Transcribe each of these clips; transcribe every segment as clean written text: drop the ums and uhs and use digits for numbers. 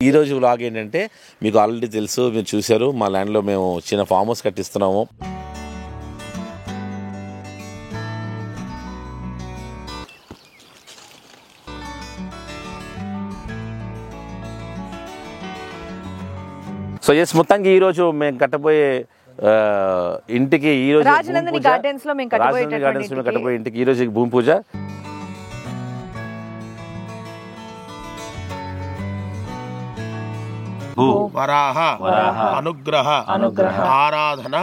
ఈరోజు వ్లాగ్ ఏంటంటే మీకు ఆల్రెడీ తెలుసు, మీరు చూశారు, మా ల్యాండ్లో మేము చిన్న ఫామ్ హౌస్ కట్టిస్తున్నాము. సో ఎస్, మొత్తానికి ఈరోజు మేము కట్టబోయే ఇంటికి ఈరోజు రాజనందిని గార్డెన్స్ లో మేము కట్టబోయే ఇంటికి ఈరోజు భూమి పూజ. వరాహ అనుగ్రహ ఆరాధన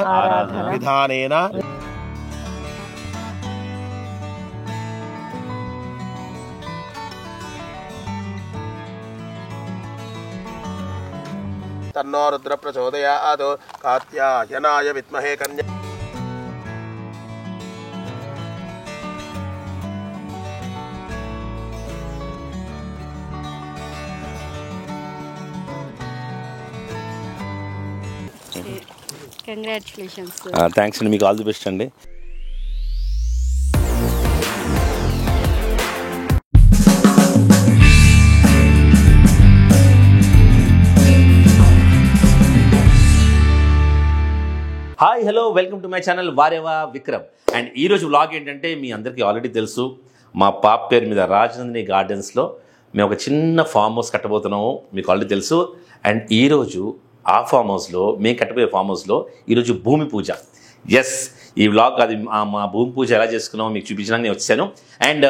విధానేన తన్నో రుద్ర ప్రచోదయాత్ కాత్యాయనాయ విద్మహే కన్యా కంగ్రాట్యులేషన్స్. థ్యాంక్స్ అండి, మీకు ఆల్ ది బెస్ట్ అండి. Hi, hello, welcome to my channel Vareva Vikram. And ఈరోజు వ్లాగ్ ఏంటంటే మీ అందరికీ ఆల్రెడీ తెలుసు, మా పాప పేరు మీద రాజనందిని గార్డెన్స్లో మేము ఒక చిన్న ఫామ్ హౌస్ కట్టబోతున్నాము, మీకు ఆల్రెడీ తెలుసు. అండ్ ఈరోజు ఆ ఫామ్ హౌస్లో, మేము కట్టబోయే ఫామ్ హౌస్లో ఈరోజు భూమి పూజ. ఎస్, ఈ వ్లాగ్ అది మా భూమి పూజ ఎలా చేసుకున్నామో మీకు చూపించడానికి నేను వచ్చాను. అండ్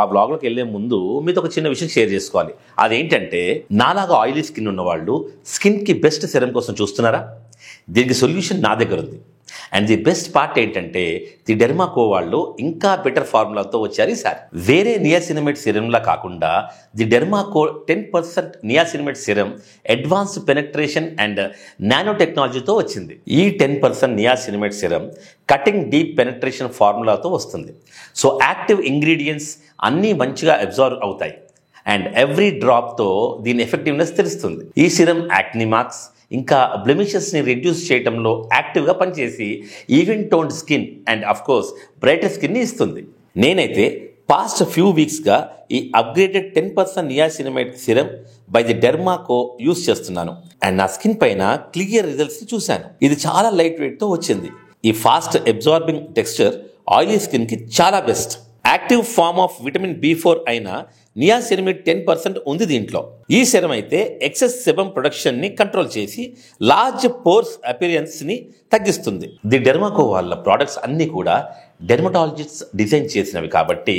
ఆ వ్లాగ్లోకి వెళ్ళే ముందు మీతో ఒక చిన్న విషయం షేర్ చేసుకోవాలి. అదేంటంటే, నాలాగా ఆయిలీ స్కిన్ ఉన్నవాళ్ళు స్కిన్కి బెస్ట్ సెరం కోసం చూస్తున్నారా? దీనికి సొల్యూషన్ నా దగ్గర ఉంది. అండ్ ది బెస్ట్ పార్ట్ ఏంటంటే, ది డెర్మాకో వాళ్ళు ఇంకా బెటర్ ఫార్ములాతో వచ్చారు ఈసారి. వేరే నియాసినమేట్ సిరంలా కాకుండా the Dermaco 10% niacinamide serum advanced penetration and nano టెక్నాలజీతో వచ్చింది. ఈ 10% niacinamide serum cutting deep penetration ఫార్ములాతో వస్తుంది. సో యాక్టివ్ ఇంగ్రీడియంట్స్ అన్నీ మంచిగా అబ్జర్వ్ అవుతాయి. అండ్ ఎవ్రీ డ్రాప్తో దీని ఎఫెక్టివ్నెస్ తెలుస్తుంది. ఈ సిరం యాక్ని మార్క్స్ ఇంకా బ్లెమిషెస్ని రెడ్యూస్ చేయడంలో యాక్టివ్గా పనిచేసి even toned skin and of course brighter స్కిన్ని ఇస్తుంది. నేనైతే పాస్ట్ ఫ్యూ వీక్స్గా ఈ upgraded 10% niacinamide serum by the Derma Co use చేస్తున్నాను. అండ్ నా స్కిన్ పైన క్లియర్ రిజల్ట్స్ని చూశాను. ఇది చాలా లైట్ వెయిట్తో వచ్చింది. ఈ ఫాస్ట్ అబ్జార్బింగ్ టెక్స్చర్ ఆయిలీ స్కిన్కి చాలా best. Active form of vitamin B4 అయిన నియాసినమైడ్ 10% ఉంది దీంట్లో. ఈ సెరం అయితే ఎక్సెస్ సెబమ్ ప్రొడక్షన్ని కంట్రోల్ చేసి లార్జ్ పోర్స్ అపిరియన్స్ని తగ్గిస్తుంది. ది డెర్మాకో వాళ్ళ ప్రోడక్ట్స్ అన్నీ కూడా డెర్మటాలజిస్ట్స్ డిజైన్ చేసినవి కాబట్టి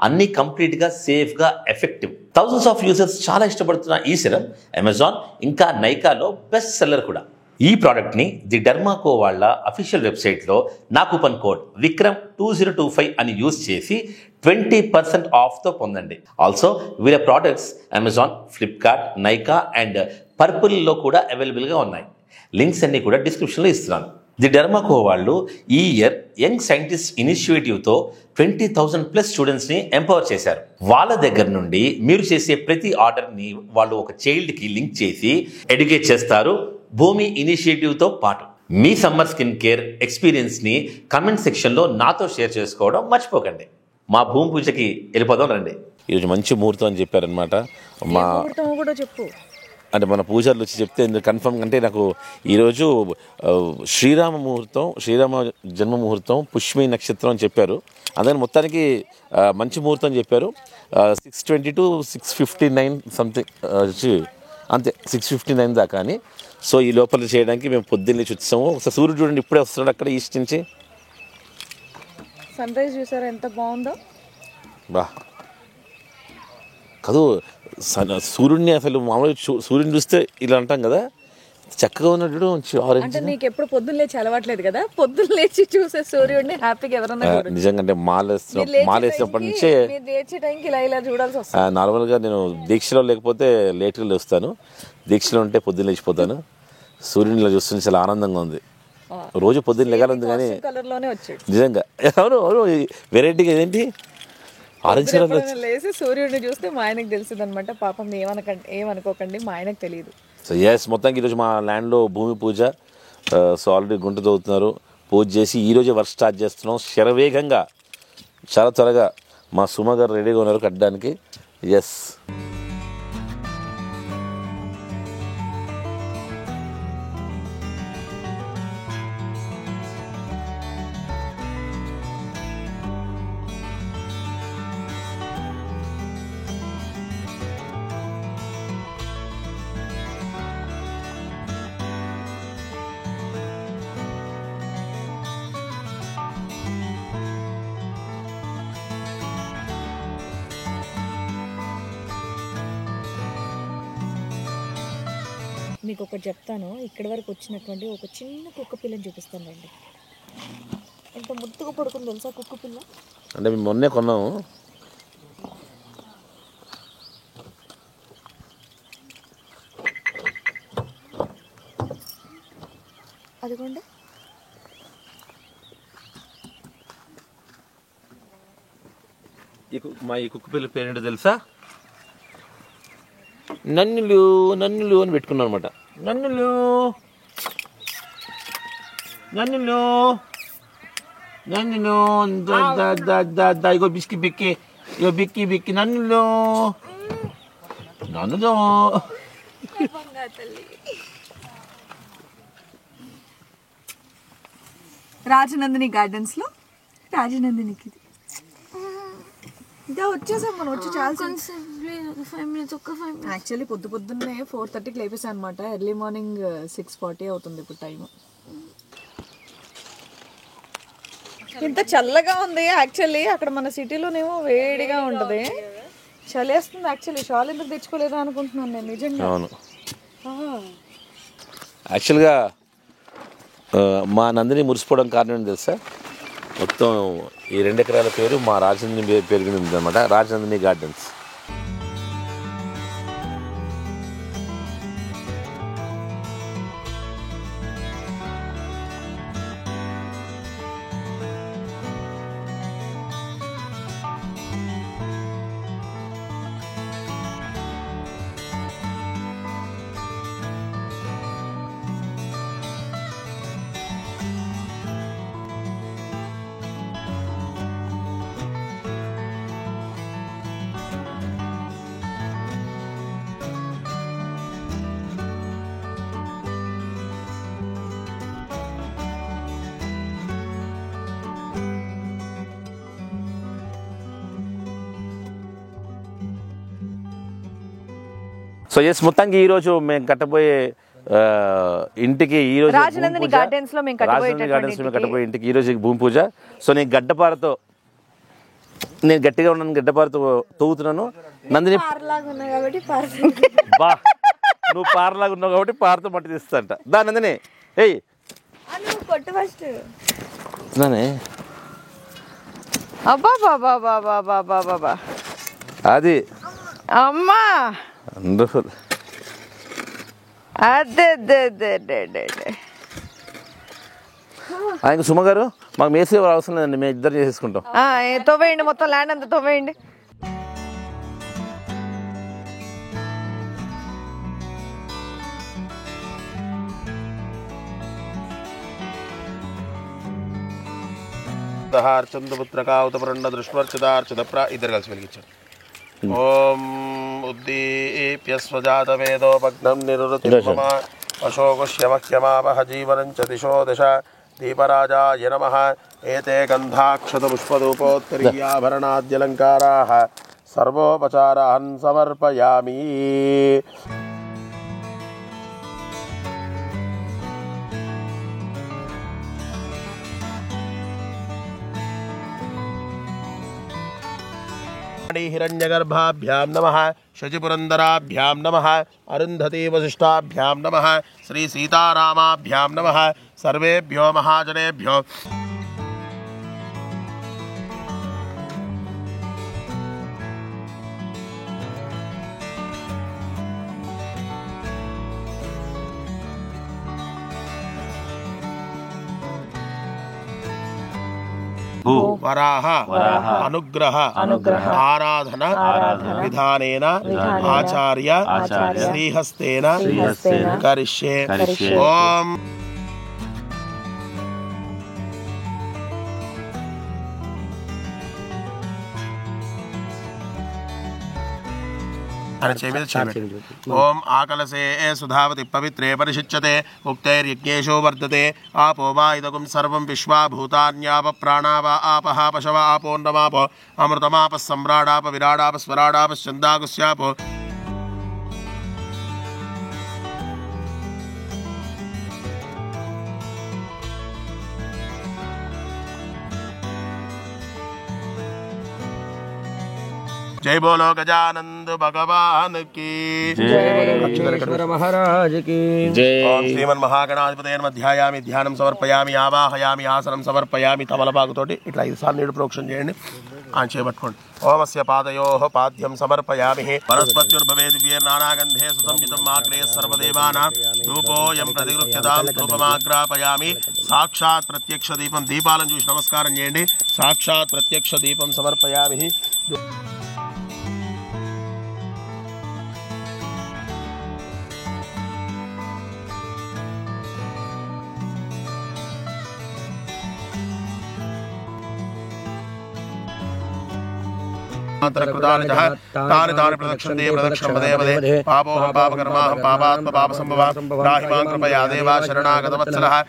అన్నీ కంప్లీట్గా సేఫ్గా ఎఫెక్టివ్. థౌసండ్స్ ఆఫ్ యూజర్స్ చాలా ఇష్టపడుతున్న ఈ సెరం అమెజాన్ ఇంకా నైకాలో బెస్ట్ సెల్లర్ కూడా. ఈ ప్రోడక్ట్ని ది డెర్మాకో వాళ్ళ అఫీషియల్ వెబ్సైట్లో నా కూపన్ కోడ్ విక్రమ్2025 అని యూజ్ చేసి 20% ఆఫ్తో పొందండి. ఆల్సో వీళ్ళ products Amazon, Flipkart, Nykaa and పర్పుల్లో కూడా అవైలబుల్గా ఉన్నాయి. లింక్స్ అన్నీ కూడా డిస్క్రిప్షన్లో ఇస్తున్నాను. ది డెర్మాకో వాళ్ళు ఈ ఇయర్ యంగ్ సైంటిస్ట్ ఇనిషియేటివ్తో 20,000+ స్టూడెంట్స్ని ఎంపవర్ చేశారు. వాళ్ళ దగ్గర నుండి మీరు చేసే ప్రతి ఆర్డర్ని వాళ్ళు ఒక చైల్డ్కి లింక్ చేసి ఎడ్యుకేట్ చేస్తారు. భూమి ఇనిషియేటివ్తో పాటు మీ సమ్మర్ స్కిన్ కేర్ ఎక్స్పీరియన్స్ని కమెంట్ సెక్షన్లో నాతో షేర్ చేసుకోవడం మర్చిపోకండి. మా భూమి పూజకి వెళ్ళిపోదాం రండి. ఈరోజు మంచి ముహూర్తం అని చెప్పారనమాట. మా కూడా చెప్పు అంటే మన పూజారులు వచ్చి చెప్తే కన్ఫర్మ్. అంటే నాకు ఈరోజు శ్రీరామ ముహూర్తం, శ్రీరామ జన్మ ముహూర్తం, పుష్మి నక్షత్రం అని చెప్పారు. అందుకని మొత్తానికి మంచి ముహూర్తం చెప్పారు. 6:20 to 6:59 సంథింగ్ వచ్చి అంతే, 6:59 దాకా అని. సో ఈ లోపల చేయడానికి మేము పొద్దున్నే వచ్చాము. ఒకసారి సూర్యుడు చూడండి, ఇప్పుడే వస్తున్నాడు అక్కడ ఈస్ట్ నుంచి. సన్ రైజ్ చూసారా ఎంత బాగుందో? బా కాదు, సూర్యుడిని అసలు మామూలుగా సూర్యుని చూస్తే ఇలా అంటాం కదా, చక్కగా ఉన్నట్టు ఆరెంజ్. అంటే నీకు ఎప్పుడు పొద్దున్న లేచి అలవాట్లేదు కదా, పొద్దున్న లేచి చూసే సూర్యుడిని హ్యాపీగా ఎవరన్నా నిజంగా. అంటే మాలేసినప్పటి నుంచే లేచే టైంకి ఇలా ఇలా చూడాల్సి వస్తుంది. నార్మల్గా నేను దీక్షలో లేకపోతే లేట్గా లేస్తాను, దీక్షలో ఉంటే పొద్దున్న లేచిపోతాను. సూర్యుని ఇలా చూస్తుంటే చాలా ఆనందంగా ఉంది. రోజు పొద్దున్న లేగాలంది కానీ నిజంగా. అవును అవును, వెరైటీగా ఏంటి ఆరెంజ్ కలర్ లేసి సూర్యుడిని చూస్తే మా ఆయనకు తెలిసింది అనమాట. పాపం ఏమనుకోకండి, మా ఆయనకు తెలియదు. సో ఎస్, మొత్తానికి ఈరోజు మా ల్యాండ్లో భూమి పూజ. సో ఆల్రెడీ గుంట తవ్వుతున్నారు, పూజ చేసి ఈరోజే వర్క్ స్టార్ట్ చేస్తున్నాం శరవేగంగా. చాలా త్వరగా మా సుమ గారు రెడీగా ఉన్నారు కట్టడానికి. ఎస్, మీకు ఒకటి చెప్తాను, ఇక్కడి వరకు వచ్చినటువంటి ఒక చిన్న కుక్క పిల్లని చూపిస్తాను రండి. ఎంత ముద్దుగా పడుకుంది తెలుసా కుక్క పిల్ల. అంటే మేము మొన్నే కొన్నాము. అదిగోండి. మా ఈ కుక్క పిల్ల పేరేంటో తెలుసా? నన్నులు నన్నులు అని పెట్టుకున్నాం అనమాట. నన్నులు నన్నులు నన్నులు ఇగో బిస్కి బిక్కి, ఇగో బిక్కి బిక్కి నన్నులు నన్నులు. రాజనందిని గార్డెన్స్లో రాజనందినికి ఇది. ఇంకా వచ్చేసాం మనం, వచ్చి చాలా యాక్చువల్లీ పొద్దున్నే 4:30కి లేపేసాను అనమాట. ఎర్లీ మార్నింగ్ 6:40 అవుతుంది ఇప్పుడు టైం. ఇంత చల్లగా ఉంది యాక్చువల్లీ. అక్కడ మన సిటీలోనేమో వేడిగా ఉంటుంది, చలేస్తుంది. యాక్చువల్లీ షాల్ ఎందుకు తెచ్చుకోలేదా అనుకుంటున్నాను నేను నిజంగా. అవును, యాక్చువల్గా మా నందిని మురిసిపోవడం కారణం తెలుసా? మొత్తం ఈ 2 ఎకరాల పేరు మా రాజనందిని పేరు మీద ఉందన్నమాట. రాజనందిని గార్డెన్స్. సో ఎస్, మొత్తానికి ఈరోజు మేము కట్టబోయే ఇంటికి ఈరోజు రాజనందిని గార్డెన్స్ లో మేము కట్టబోయే ఇంటికి ఈరోజు భూమి పూజ. సో నేను గడ్డపారతో, నేను గట్టిగా ఉన్నాను, గడ్డపారతో తవ్వుతున్నాను. నందిని బా, నువ్వు పారలాగా ఉన్నావు కాబట్టి పారతో మట్టి తీస్తాంట. దా నందిని, ఏయ్ కొట్టు ఫస్ట్. అది అమ్మా వండర్ఫుల్. అదే ఆయన సుమ గారు, మాకు మేసే అవసరం లేదండి, మేము ఇద్దరు చేసేసుకుంటాం. తవ్వేయండి, మొత్తం ల్యాండ్ అంతా తవ్వేయండి. ఇద్దరు కలిసి వెలిగించారు. ఓం ఉద్దీప్యస్వజాతవేదో భగ్నం నిరుతిర్మమ అశోకుష్యమహ్యమావహ జీవనం చ దిశో దశ దీపరాజాయ నమః. ఏతే గంధాక్షత పుష్పధూపోత్తరీయాభరణాద్యలంకారాః సర్వోపచారాన్ సమర్పయామి. హిరణ్యగర్భాభ్యాం నమః. శచిపురందరాభ్యాం నమః. అరుంధతీ వశిష్టాభ్యాం నమః. శ్రీ సీతారామాభ్యాం నమః. సర్వేభ్యో మహాజనేభ్యో వరాహ అనుగ్రహ ఆరాధన విధానేన ఆచార్య శ్రీహస్తేన కరిష్యే. ఓం ఓం ఆకలసే సుధావతి పవిత్రే పరిశుచ్యతే ఉక్తైర్యజ్ఞేషో వర్ధతే ఆపో వా ఇదగుం సర్వం విశ్వా భూతాన్యాప ప్రాణావ ఆపః పశవ ఆపోన్నమాపో అమృతమాప సమ్రాడాప విరాడాప స్వరాడాప ఛందాగుస్యాపో. जय बोलो गजानंद भगवान की महाराज की ओम श्रीमन महागणाधिपते ध्यायामि ध्याనం సమర్పయామి ఆవాహయామి ఆసనం సమర్పయామి తమలపాకుతోటి ఇట్లా 5 సార్లు నీడు ప్రోక్షణ చేయండి చేపట్టుకోండి ఓమస్య పాదయోః పాద్యం సమర్పయామి వనస్పత్యుర్భవే దివ్యే నానాగంధే సుసంయుతం మాగ్రే సర్వదేవానాం ధూపోయం ప్రతిగృహ్యతాం ధూపమాగ్రాపయామి సాక్షాత్ ప్రత్యక్ష దీపం దీపాలను చూసి నమస్కారం చేయండి సాక్షాత్ ప్రత్యక్ష దీపం సమర్పయామి तानि प्रदक्षिणे प्रदक्षिणं पदे पदे पापोऽहं पापकर्माहं पापात्म पापसम्भवः त्राहि मां कृपया देवा शरणागतवत्सलः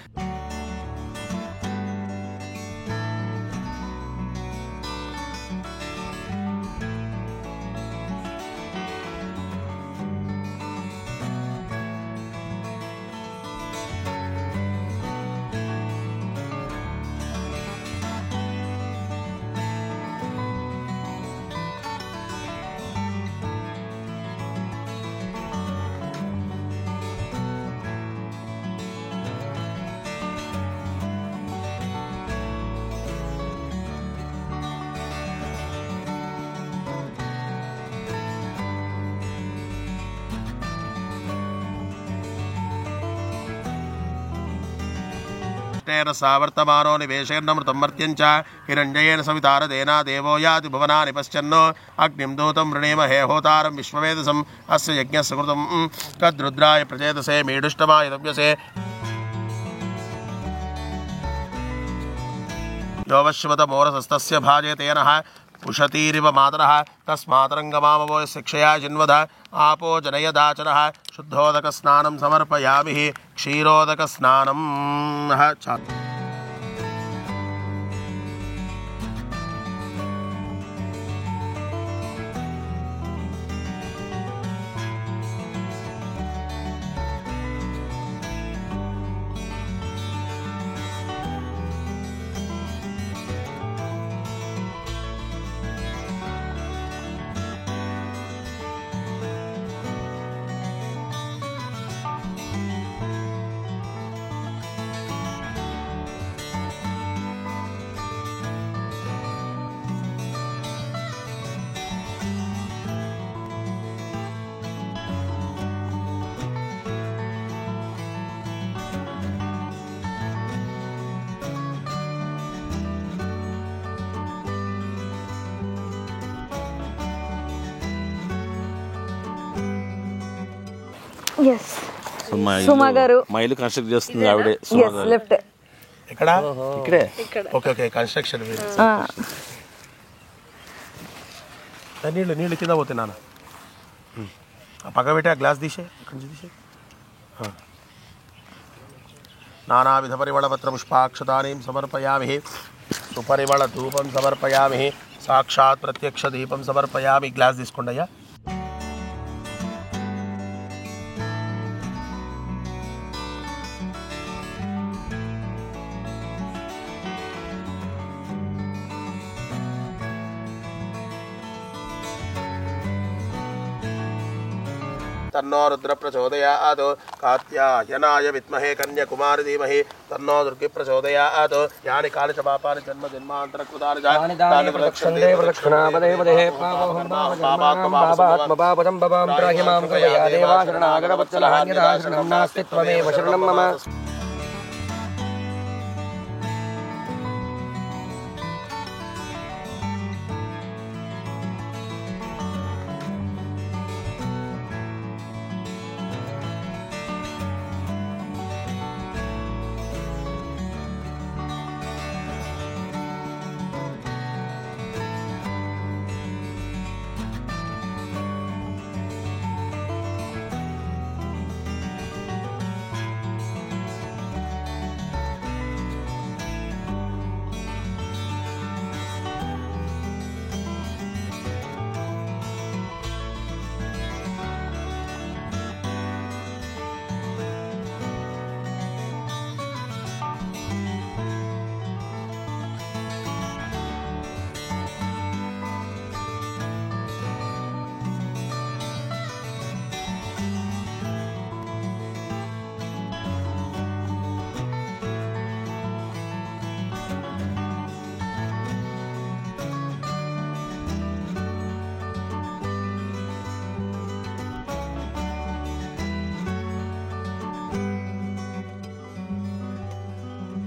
सावर्तमानो निवेशेर्नमृतं मर्त्यञ्च हिरण्येन सवितारदेना देवो याति भुवनानि पश्चन्नो अग्निं दूतं वृणीमहे होतारं विश्ववेदसम् अस्य यज्ञस्य कृतं तद्रुद्राय प्रचेतसे मेढुष्टमाय दव्यसे योवश्वतमोरसस्तस्य भाजे तेनः उशतीरिव मातरः तस्मातरङ्गमामवो शिक्षया जिन्वध आपो जनयदाचनः शुद्धोदकस्नानं समर्पयामि क्षीरोदकस्नानं yes సుమ గారు మైలు కన్స్ట్రక్ట్ చేస్తుంది ఆవిడే yes left ఇక్కడ ఇక్కడే ఓకే ఓకే కన్స్ట్రక్షన్ నీళ్ళు నీళ్ళు కింద పోతే నాన్న పక్క పెట్టి ఆ గ్లాస్ తీసే కొంచెం తీసే నానావిధ పరిమళపత్ర పుష్పాక్షతానీం సమర్పయామి సుపరిమళ ధూపం సమర్పయామి సాక్షాత్ ప్రత్యక్ష దీపం సమర్పయామి గ్లాస్ తీసుకోండి అయ్యా तन्नो रुद्र प्रचोदयात् कात्यायनाय विद्महे कन्याकुमारी धीमहि तन्नो दुर्गे प्रचोदयात् यानि कानि च पापानि जन्म जन्मान्तरकृतानि तानि प्रदक्षिणे प्रदक्षिणापदे पदे पापात्मपापं भवां त्राहि मां कृपया देवा शरणागतवत्सलः अन्यथा शरणं नास्ति त्वमेव शरणं मम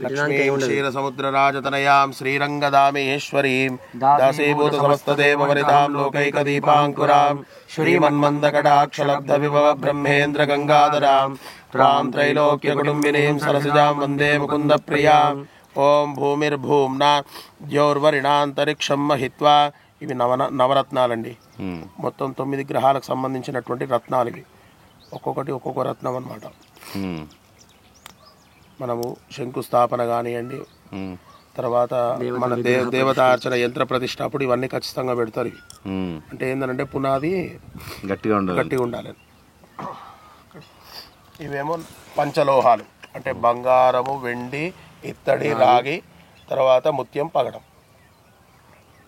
లక్ష్మీం క్షీరసముద్రరాజతనయాం శ్రీరంగదామేశ్వరీం దాసీభూత సమస్తదేవవనితాం లోకైకదీపాంకురాం శ్రీమన్మందకటాక్షలబ్ధవిభవ బ్రహ్మేంద్ర గంగాధరాం త్వాం త్రైలోక్యకుటుంబినీం సరసిజాం వందే ముకుంద ప్రియాం. ఓం భూమిర్భూమ్నా ద్యోర్వరిణాంతరిక్షం మహిత్వా. ఇవి నవరత్నాలండి. మొత్తం 9 గ్రహాలకు సంబంధించినటువంటి రత్నాలు ఇవి. ఒక్కొక్కటి ఒక్కొక్క రత్నం అన్నమాట. మనము శంకుస్థాపన కానివ్వండి, తర్వాత మన దేవతార్చన యంత్ర ప్రతిష్ట అప్పుడు ఇవన్నీ ఖచ్చితంగా పెడతారు. ఇవి అంటే ఏంటంటే పునాది గట్టిగా ఉండాలి. ఇవేమో పంచలోహాలు అంటే బంగారము, వెండి, ఇత్తడి, రాగి, తర్వాత ముత్యం, పగడం.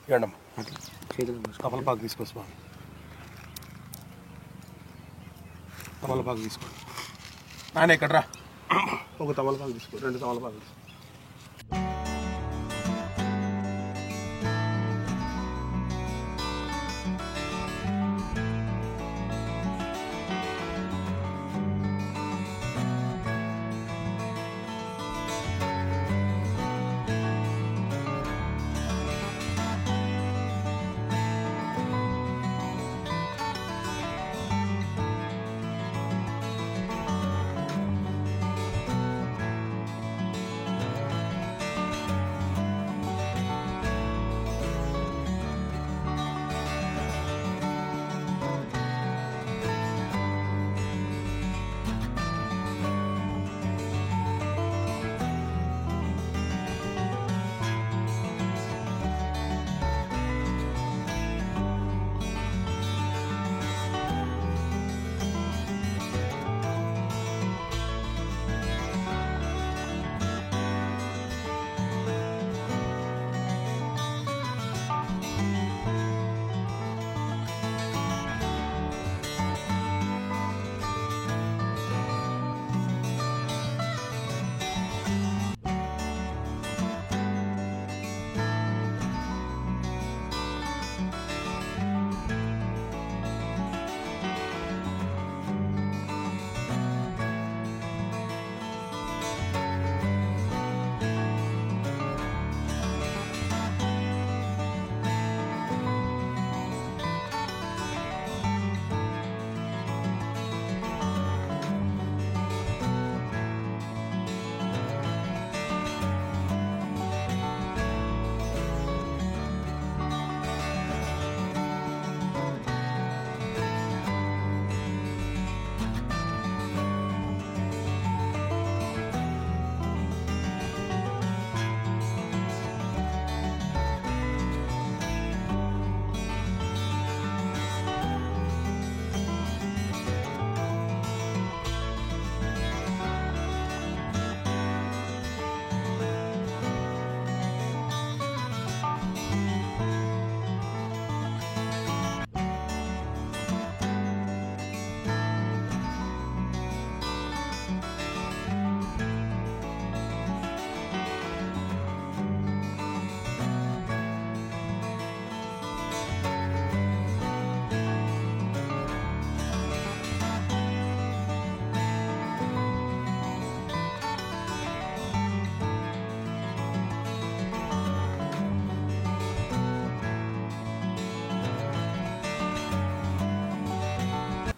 ఇవ్వండి తమలపాకు తీసుకో స్వామి. తమలపాకు తీసుకో నాన్న. ఇక్కడ రా, ఒక తమలపాకు తీసుకో, 2 తమలపాకు తీసుకో.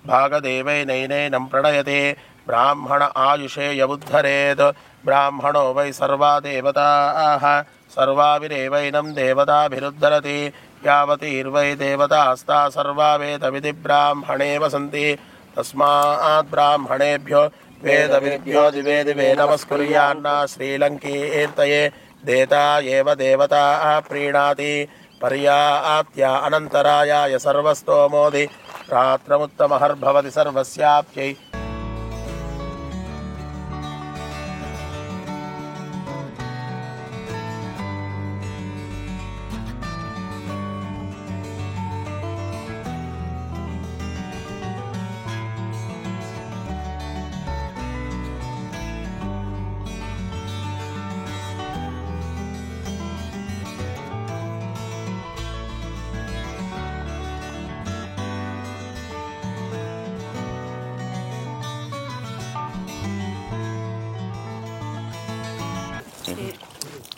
भागदेवैनैनैनं प्रणयते ब्राह्मण आयुषे यबुद्धरेत् ब्राह्मणो वै सर्वा देवताः सर्वाभिरेवैनं देवताभिरुद्धरति यावतीर्वै देवतास्ता सर्वा वेदविधि ब्राह्मणे वसन्ति तस्मात् ब्राह्मणेभ्यो वेदविद्भ्यो दिवे दिवे नमस्कुर्यान्न श्रीलङ्कीर्तये देता एव देवता प्रीणाति पर्याप्त्या अनन्तरायाय सर्वस्तोमोदि रात्रमुत्तमहर्भवति सर्वस्याप्यै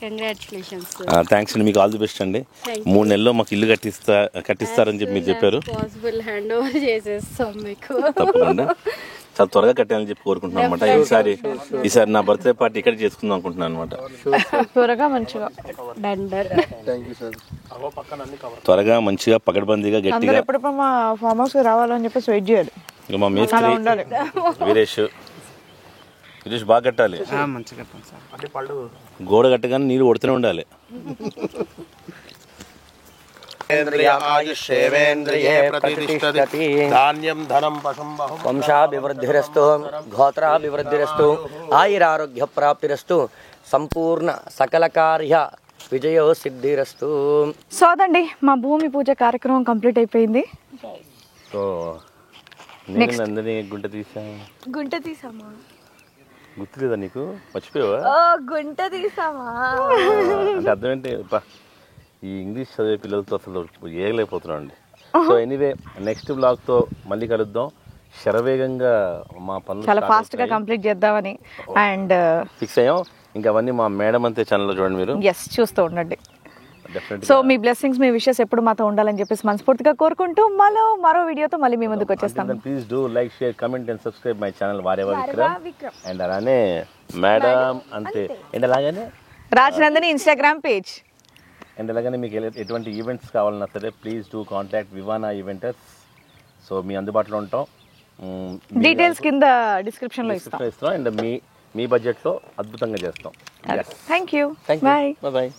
కంగ్రాచులేషన్స్. థ్యాంక్స్ అండి, మీకు ఆల్ ది బెస్ట్ అండి. 3 నెలల్లో మాకు ఇల్లు కట్టిస్తారని చెప్పి మీరు చెప్పారు. పాసిబుల్ హ్యాండ్ ఓవర్ చేసేస్తాం మీకు. తప్పకుండా చాలా త్వరగా కట్టాలని చెప్పి కోరుకుంటున్నాను అనమాట. ఈసారి నా బర్త్డే పార్టీ ఇక్కడ చేసుకుందాం అనుకుంటున్నాను అనమాట. త్వరగా మంచిగా త్వరగా మంచిగా పకడ్బందీగా గట్టిగా ఎప్పుడు మా ఫామ్ హౌస్ రావాలని చెప్పేసి వెయిట్ చేయాలి. ఇంకా మా మేస్త్రి వీరేష్ బాగా కట్టాలి. గోడ కట్టగానే నీళ్ళు కొడుతూనే ఉండాలి. వంశాభివృద్ధిరస్తు గోత్రాభివృద్ధిరస్తు ఆయురారోగ్య ప్రాప్తిరస్తు సంపూర్ణ సకల కార్య విజయో సిద్ధిరస్తు. సో అదండి మా భూమి పూజ కార్యక్రమం కంప్లీట్ అయిపోయింది. సో నేను నందిని గుంట తీసామా గుర్తులేదా నీకు? మర్చిపోయావా? గుంట తీసామా అంటే అర్థం ఏంటి? ఈ ఇంగ్లీష్ చదివే పిల్లలతో అసలు ఏగలేకపోతున్నాం అండి. సో ఎనీవే నెక్స్ట్ బ్లాగ్తో మళ్ళీ కలుద్దాం. శరవేగంగా మా పనులు చాలా ఫాస్ట్ గా కంప్లీట్ చేద్దామని అండ్ ఫిక్స్ అయ్యాం. ఇంకా అవన్నీ మా మేడం అంతే ఛానల్లో చూడండి మీరు. ఎస్, చూస్తూ ఉండండి. సో మీ బ్లెస్సింగ్స్, మీ విషెస్ ఎప్పుడు మాతో ఉండాలని చెప్పేసి మనస్ఫూర్తిగా కోరుకుంటూ మరో వీడియోతో మళ్ళీ మీ ముందుకు వచ్చేస్తాం. Please do like, share, comment and subscribe my channel Vareva Vikram. And అలానే మేడం అంతే. అండ్ అలాగనే రాజనందిని ఇన్స్టాగ్రామ్ పేజ్. అండ్ అలాగనే మీకు ఎటువంటి ఈవెంట్స్ కావాలన్నా సరే ప్లీజ్ డూ కాంటాక్ట్ వివానా ఈవెంటర్స్. సో మీ అందుబాటులో ఉంటాం. డీటెయిల్స్ కింద డిస్క్రిప్షన్లో ఇస్తాం. అండ్ మీ బడ్జెట్లో అద్భుతంగా చేస్తాం. Thank you. బాయ్.